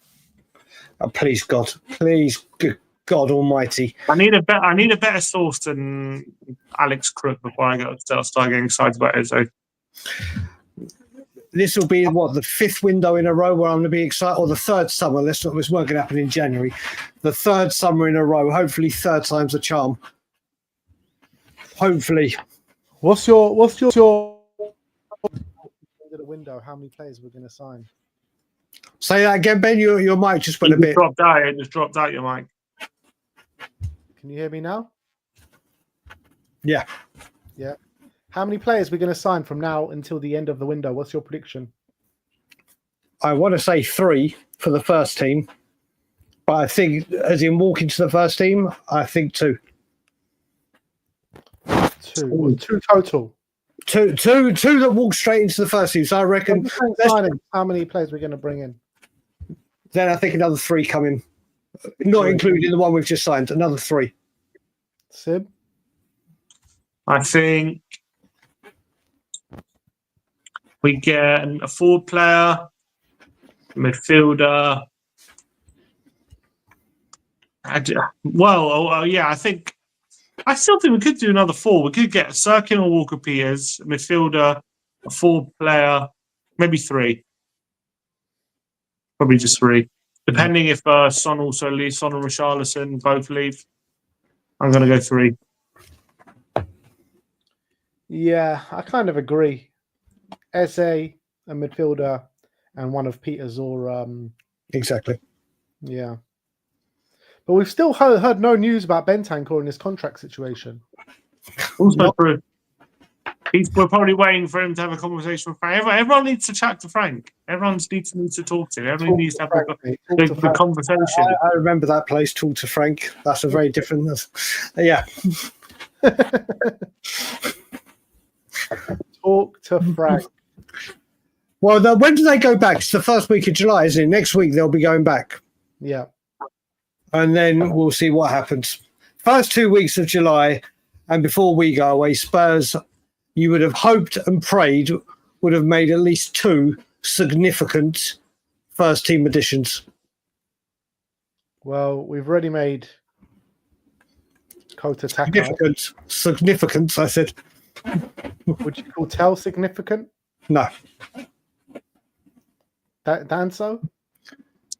Oh, please, God. Please, good God Almighty. I need a better source than Alex Crook before I start getting excited about Eze. This will be the 5th window in a row where I'm going to be excited, or the 3rd summer. This weren't going to happen in January. The 3rd summer in a row. Hopefully, 3rd time's a charm. Hopefully. What's your the window? How many players we're going to sign? Say that again, Ben. Your mic just went a bit. It just dropped out your mic. Can you hear me now? Yeah. Yeah. How many players are we going to sign from now until the end of the window? What's your prediction? I want to say 3 for the first team, but I think, as in walking to the first team, I think 2. 2 total. Two that walk straight into the first team. So I reckon. How many players we're going to bring in? Then I think another 3 come in, not including the one we've just signed. Another 3. Sib? I think we get a forward player, midfielder. I still think we could do another 4. We could get Sirkin or Walker Peters, a midfielder, a forward player, maybe 3. Probably just 3. Depending if Son also leaves, Son and Richarlison both leave. I'm going to go 3. Yeah, I kind of agree. Eze, a midfielder, and one of Peters or... Exactly. Yeah. But we've still heard no news about Bentancur and his contract situation. Also true. We're probably waiting for him to have a conversation with Frank. Everyone needs to chat to Frank. Everyone needs to talk to him. Everyone needs to have the conversation. I remember that place, Talk to Frank. That's a very different... Yeah. Talk to Frank. Well, when do they go back? It's the first week of July, isn't it? Next week they'll be going back. Yeah. And then we'll see what happens. First 2 weeks of July, and before we go away, Spurs, you would have hoped and prayed, would have made at least 2 significant first-team additions. Well, we've already made Kota Takai. Significant, I said. Would you call Tell significant? No. Danso?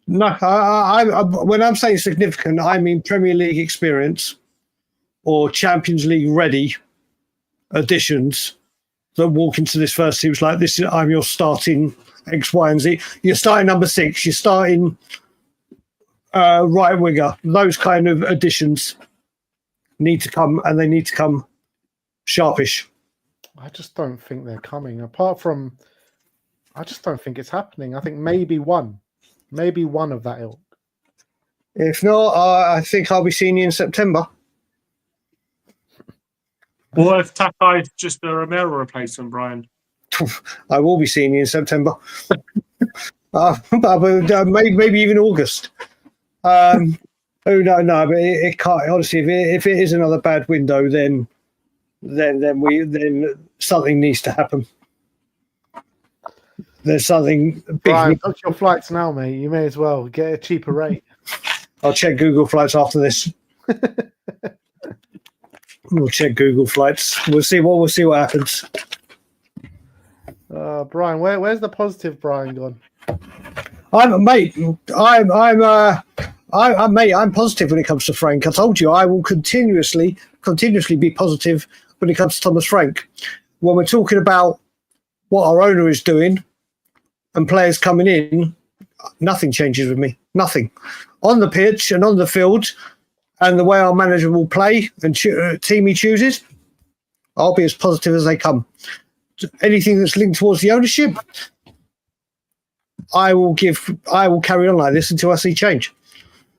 No, I when I'm saying significant, I mean Premier League experience or Champions League ready additions that walk into this first team. It's like, this is, I'm your starting X, Y, and Z. You're starting number 6. You're starting right winger. Those kind of additions need to come, and they need to come sharpish. I just don't think they're coming. Apart from, I just don't think it's happening. I think maybe one of that ilk. If not, I think I'll be seeing you in September. What if Takai's just a Romero replacement, Brian? I will be seeing you in September. Maybe even August. Oh no, but it can't. Honestly, if it is another bad window, then something needs to happen. There's something big. Brian, book your flights now, mate. You may as well get a cheaper rate. I'll check Google Flights after this. We'll check Google Flights. We'll see what happens. Brian, where's the positive Brian gone? I'm positive when it comes to Frank. I told you I will continuously be positive when it comes to Thomas Frank. When we're talking about what our owner is doing and players coming in, nothing changes with me. Nothing. On the pitch and on the field and the way our manager will play and team he chooses, I'll be as positive as they come. Anything that's linked towards the ownership, I will carry on like this until I see change.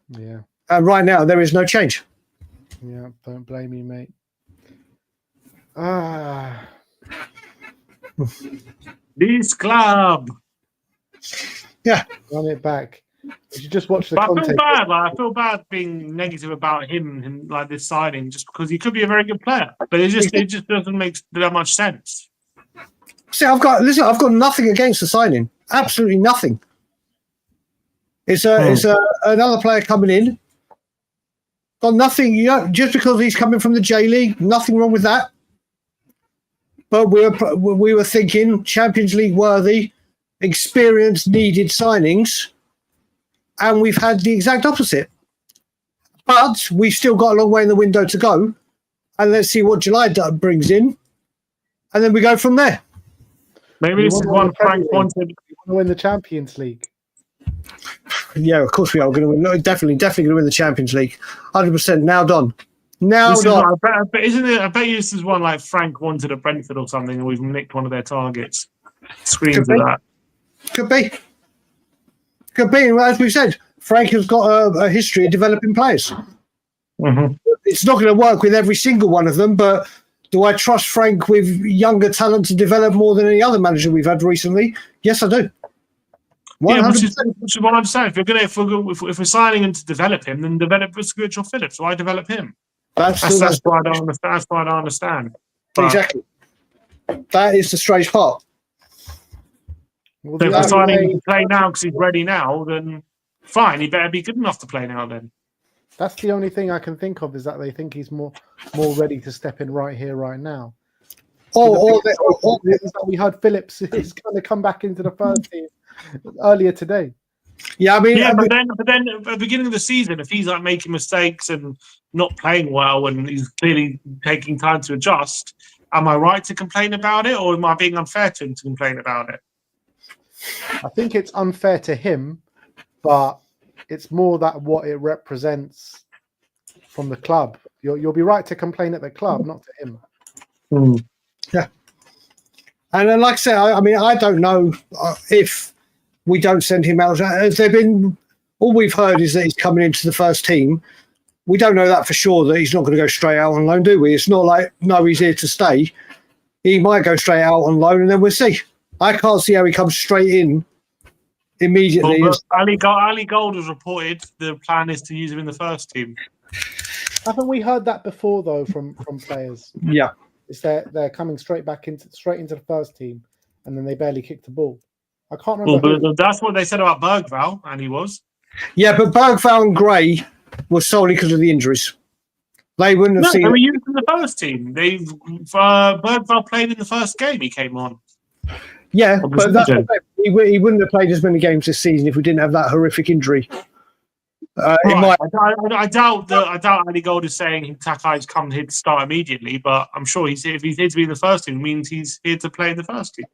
Yeah. And right now there is no change. Yeah, don't blame me, mate. This club. Yeah. Run it back. You should just watch the But content. I feel bad being negative about him and like this signing, just because he could be a very good player, but it just doesn't make that much sense. See, I've got nothing against the signing. Absolutely nothing. It's another player coming in. Got nothing. Just because he's coming from the J League, nothing wrong with that. But we were thinking Champions League worthy, experience needed signings, and we've had the exact opposite. But we've still got a long way in the window to go, and let's see what July brings in, and then we go from there. Maybe this is one Frank wanted. You want to win the Champions League? Yeah, of course we are going to win. No, definitely going to win the Champions League. 100%. Now done. Now done. But isn't it? I bet you this is one like Frank wanted at Brentford or something, and we've nicked one of their targets. Screams of that. Could be. As we said, Frank has got a history of developing players. Mm-hmm. It's not going to work with every single one of them, but do I trust Frank with younger talent to develop more than any other manager we've had recently? Yes, I do. 100%. Yeah, which is what I'm saying. If we're signing him to develop him, then develop Spiritual Phillips. Why develop him? That's why I don't understand. That's why I don't understand. But exactly. That is the strange part. Well, if we're signing him to play now because he's ready now, then fine. He better be good enough to play now. Then that's the only thing I can think of, is that they think he's more ready to step in right here, right now. We heard Phillips is going to come back into the first team earlier today. Yeah, I mean, but then at the beginning of the season, if he's like making mistakes and not playing well, and he's clearly taking time to adjust, am I right to complain about it, or am I being unfair to him to complain about it? I think it's unfair to him, but it's more that what it represents from the club. You'll be right to complain at the club, not to him. Yeah. And then, like I said, I mean, I don't know if we don't send him out. Has there been? All we've heard is that he's coming into the first team. We don't know that for sure that he's not going to go straight out on loan, do we? It's not like, no, he's here to stay. He might go straight out on loan, and then we'll see. I can't see how he comes straight in immediately. Well, Ali Gold has reported the plan is to use him in the first team. Haven't we heard that before though from players? Yeah, It's they're coming straight into the first team, and then they barely kick the ball. I can't remember. Well, that's what they said about Bergvall, and he was. Yeah, but Bergvall and Gray was solely because of the injuries. They wouldn't have seen. They were used in the first team. Bergvall played in the first game. He came on. Yeah, but that's he wouldn't have played as many games this season if we didn't have that horrific injury. Right. I doubt Ali Gold is saying Takai's come here to start immediately, but I'm sure if he's here to be in the first team, it means he's here to play in the first team.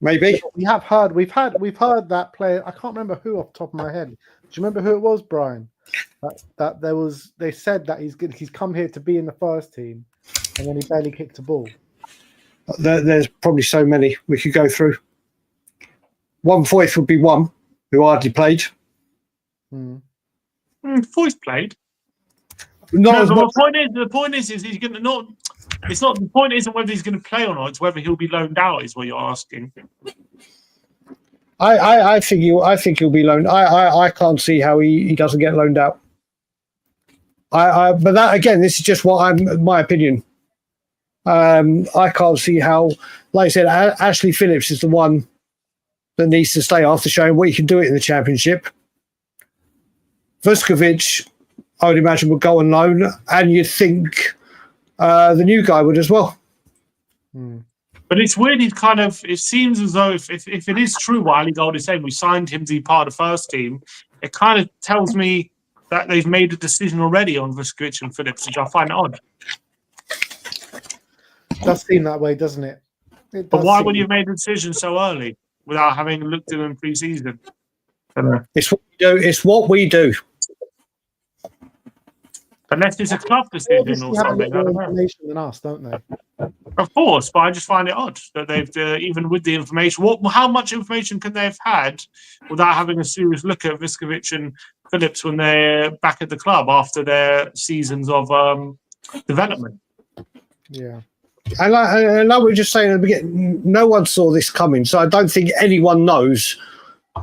Maybe we've heard that player. I can't remember who off the top of my head. Do you remember who it was, Brian? That there was. They said that he's come here to be in the first team, and then he barely kicked a ball. There's probably so many we could go through. One voice would be one who hardly played. Voice played. The point is he's going to not. It's not the point. Isn't whether he's going to play or not. It's whether he'll be loaned out. Is what you're asking. I think he'll be loaned. I can't see how he doesn't get loaned out. But that again, this is just my opinion. I can't see how. Like I said, Ashley Phillips is the one that needs to stay after showing what he can do it in the Championship. Vuskovic, I would imagine, would go on loan, and you'd think the new guy would as well. But it's weird. It seems as though if it is true what Ali Gold is saying, we signed him to be part of the first team. It kind of tells me that they've made a decision already on Vuskovic and Phillips, which I find odd. It does seem that way, doesn't it? But why would you have made a decision so early without having looked at them pre-season? It's what we do. It's what we do. Unless it's a club decision or something. They have more information than us, don't they? Of course, but I just find it odd that they've, even with the information, how much information can they have had without having a serious look at Vuskovic and Phillips when they're back at the club after their seasons of development? Yeah. And like we were just saying at the beginning, no one saw this coming, so I don't think anyone knows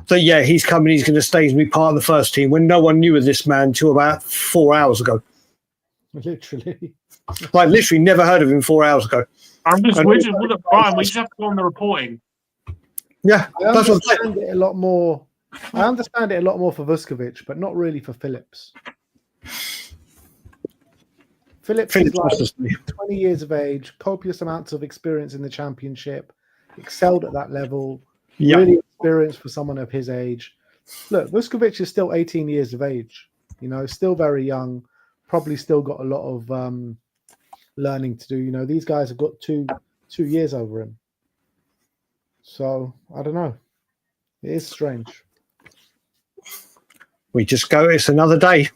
that, yeah, he's coming, he's going to stay and be part of the first team when no one knew of this man until about 4 hours ago. Literally. Like, literally never heard of him 4 hours ago. Brian, we just have to go on the reporting. Yeah, I understand it a lot more. I understand it a lot more for Vuskovic, but not really for Phillips. Phillips is like 20 years of age, copious amounts of experience in the Championship, excelled at that level, really experienced for someone of his age. Look, Vuskovic is still 18 years of age, still very young, probably still got a lot of learning to do. These guys have got two years over him. So, I don't know. It is strange. We just go, it's another day.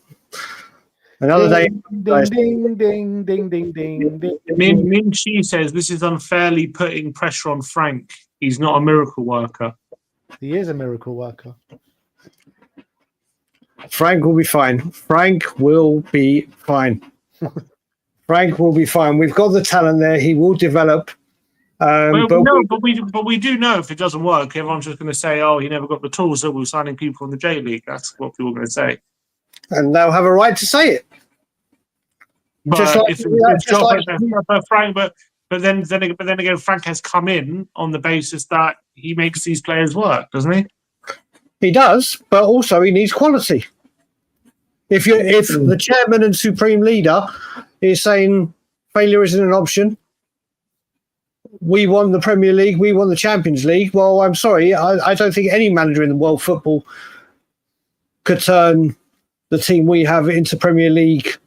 Another day. Ding, ding, ding, ding, ding, ding. Min Chi says this is unfairly putting pressure on Frank. He's not a miracle worker. He is a miracle worker. Frank will be fine. Frank will be fine. Frank will be fine. We've got the talent there. He will develop. But we do know if it doesn't work, everyone's just going to say, "Oh, he never got the tools, so we're signing people from the J League." That's what people are going to say, and they'll have a right to say it. But then again, Frank has come in on the basis that he makes these players work, doesn't he? He does, but also he needs quality. If the chairman and supreme leader is saying failure isn't an option, we won the Premier League, we won the Champions League. Well, I'm sorry, I don't think any manager in the world football could turn the team we have into Premier League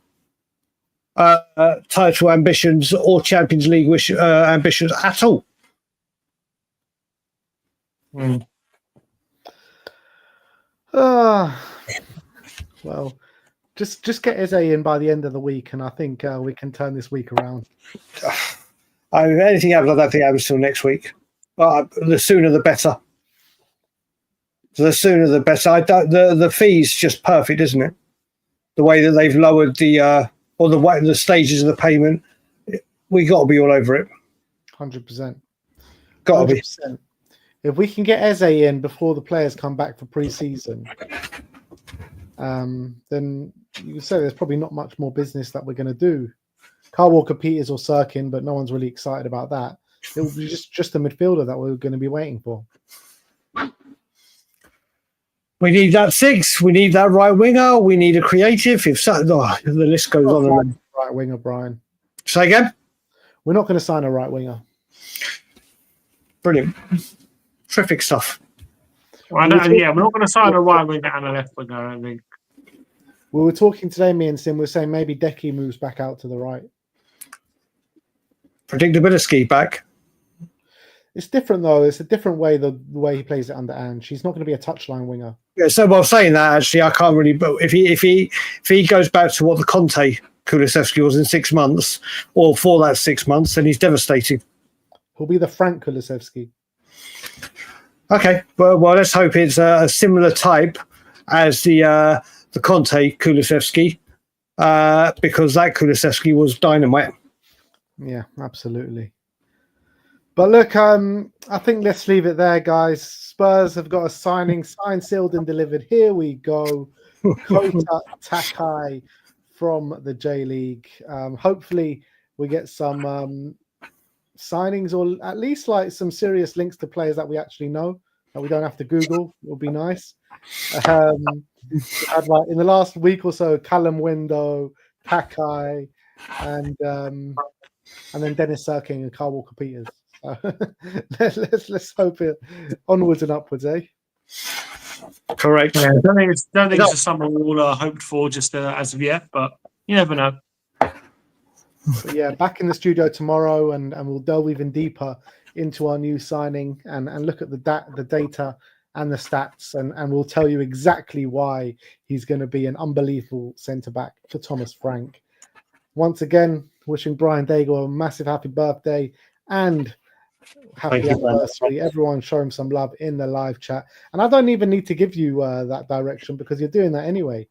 title ambitions or Champions League ambitions at all. Well, just get Eze in by the end of the week, and I think we can turn this week around. If anything happens, I don't think it happens till next week. But the sooner the better. The sooner the better. The fee's just perfect, isn't it? The way that they've lowered the stages of the payment, we got to be all over it. 100%. Got to be. If we can get Eze in before the players come back for pre-season, then you can say there's probably not much more business that we're going to do. Kyle Walker-Peters or Sirkin, but no one's really excited about that. It will be just a midfielder that we're going to be waiting for. We need that 6. We need that right winger. We need a creative. If so, the list goes on. Right winger, Brian. Say again? We're not going to sign a right winger. Brilliant. Terrific stuff. We're not going to sign a right winger and a left winger, I think. We were talking today, me and Sim, we were saying maybe Decky moves back out to the right. Predictability back. It's different, though. It's a different way, the way he plays it under Ange. She's not going to be a touchline winger. Yeah, so while saying that, actually, I can't really... But if he goes back to what the Conte Kulusevski was in 6 months, or for that 6 months, then he's devastating. He'll be the Frank Kulusevski. Okay, well, let's hope it's a similar type as the Conte Kulusevski, because that Kulusevski was dynamite. Yeah, absolutely. But look, I think let's leave it there, guys. Spurs have got a signing, signed, sealed, and delivered. Here we go. Kota Takai from the J League. Hopefully, we get some signings, or at least like some serious links to players that we actually know, that we don't have to Google. It would be nice. Had like in the last week or so, Callum Window, Takai, and then Dennis Sirkin and Kyle Walker-Peters. Let's hope it onwards and upwards, eh? Correct. Yeah, I don't think it's the summer we all hoped for just as of yet, but you never know. But yeah, back in the studio tomorrow, and we'll delve even deeper into our new signing and look at the data and the stats, and we'll tell you exactly why he's going to be an unbelievable centre-back for Thomas Frank. Once again, wishing Brian Daigle a massive happy birthday and happy anniversary. Everyone show him some love in the live chat. And I don't even need to give you that direction because you're doing that anyway.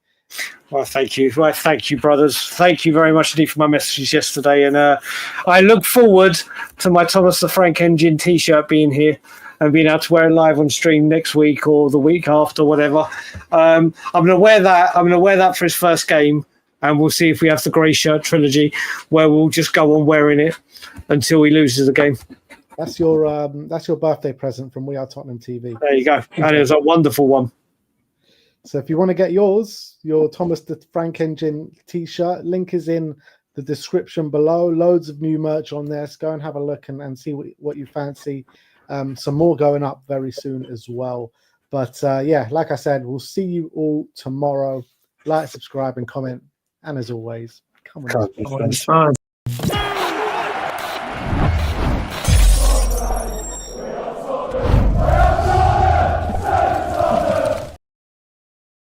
Well, thank you. Well, thank you, brothers. Thank you very much indeed for my messages yesterday. And I look forward to my Thomas the Frank Engine T-shirt being here and being able to wear it live on stream next week or the week after, whatever. I'm going to wear that. I'm going to wear that for his first game. And we'll see if we have the grey shirt trilogy where we'll just go on wearing it until he loses the game. That's your birthday present from We Are Tottenham TV. There you go. And it was a wonderful one. So if you want to get yours, your Thomas the Frank Engine T-shirt, link is in the description below. Loads of new merch on there. So go and have a look and see what you fancy. Some more going up very soon as well. But yeah, like I said, we'll see you all tomorrow. Like, subscribe, and comment. And as always, come on.